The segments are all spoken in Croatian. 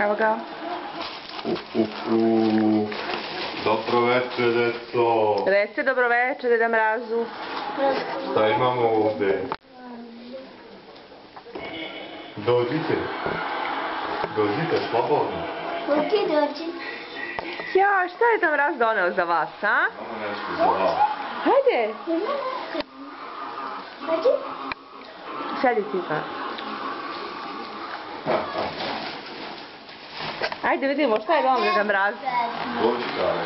Evo ga. Dobro večer, deco. Reci dobro večer, Deda Mrazu. Šta imamo ovdje? Dođite. Dođite, slobodno. Dođi. Ja, šta je Deda Mraz doneo za vas, a? Imamo nešto za vas. Hajde. Dođi. Sedi ti pa. Ajde vidimo šta je doneo Deda Mraz. Dođi, Kare.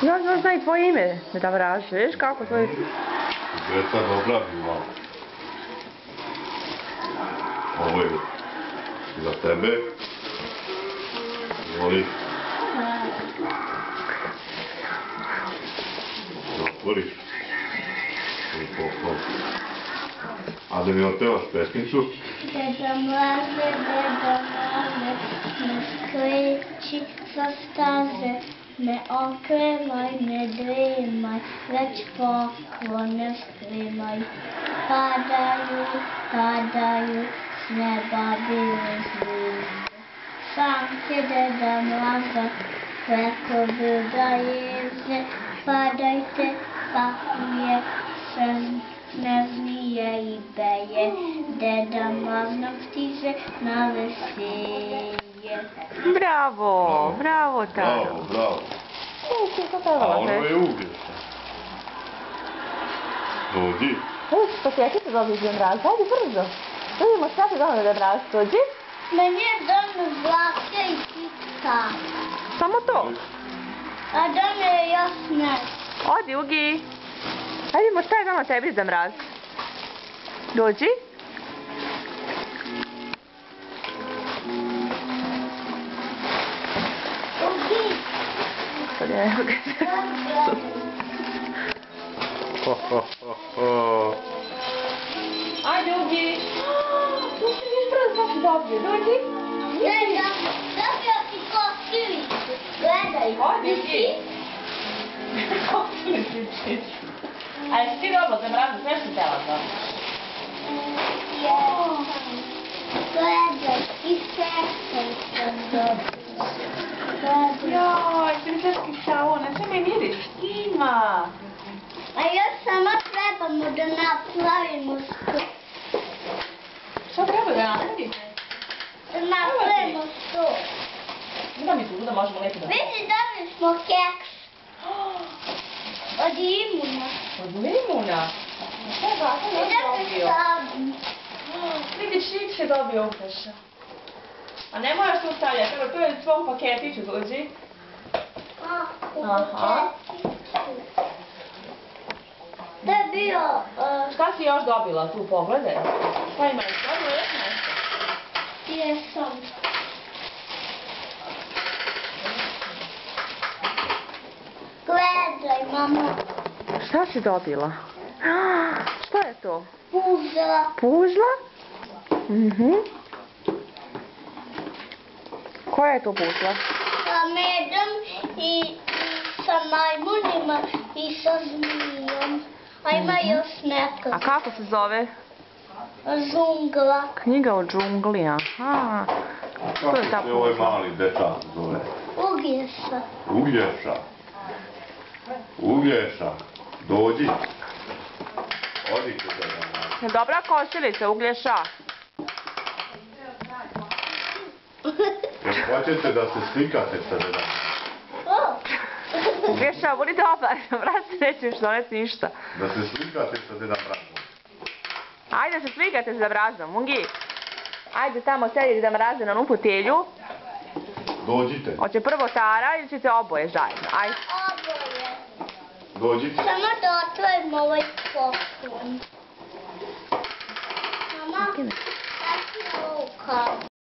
Još zna i tvoje ime, Deda Mraz. Viš kako tvoje... Deca dobra bila. Ovo je za tebe. Voli. Otvoriš. A da mi otpevaš pesmicu? Deda Mraze, ne skreći sa staze, ne okremaj, ne dremaj, već poklone spremaj. Padaju, s neba bile zvijezde. Sanke Deda Mraza, preko brda jezde, padajte, pahuje, ne zmije i beje, Deda Mraz nam stiže na veselje. Bravo, bravo Taro. Bravo. Ti to A pevala, ono je uvješno. Dođi. Pa čekajte dobiti Deda Mraz, ajde brzo. Vidimo šta ti doneo Deda Mraz, dođi. Meni je donio vlake i pizza, Samo to. a donio je još nešto. Odi, Ugi. Ajde vidimo šta je doneo tebi Deda Mraz. Dođi. Ugi, Evo ga. Ajde, Ugi. Tu si viš brzo šta si dobio, dođi. dobio ti kostimicu, gledaj. Odi, Ugi. Kako si mi sličiš? A jesi ti dobro Deda Mrazu, sve si tela to? Gledaj, i sestre sam dobio. Gledaj. Joj, princeski šaon, a sve mi miriš ima. A još samo trebamo da napravimo sto. Šta treba da napravite? Da napravimo sto. Da mi tu da možemo lepo da... Vidi, dobili smo keks. Od imuna. Od limuna? Šta je baka I još da se dobio? stavim. Vidiš, Nik je dobio ukraša. A ne moraš tu stavljati, evo tu je u svom paketiću, dođi. Aha. To je bio... Šta si još dobila tu, pogledaj? Šta ima još? Dobila još nešto? Jesam. Gledaj, mama. Šta si dobila? Šta je to? Puzla. Puzla? Mhm. Koja je to puzla? Sa medom i sa majmunima i sa zmijom. A ima još neka. A kako se zove? Žungla. Knjiga o džungli, aha. Kako se ovaj mali dečak zove? Ugješa. Uglješa. Uglješa. Dođi. Odi kod Deda Mraza. Je dobra košilica, Uglješa? Jel hoćete da se slikate sa Deda Mrazom? Uglješa, budi dobar, Mraz nećeš doneti ništa. Da se slikate sa Deda Mrazom. Ajde se slikate za Mrazom, Ungi. Ajde tamo sedi Deda Mraze na onu fotelju. Dođite. Hoće prvo Tara ili ćete oboje zajedno? Ajde. Oboje. Dođite. Samo da otvorimo ovaj poklon. Mama, Skini. daj ti ovu kavu.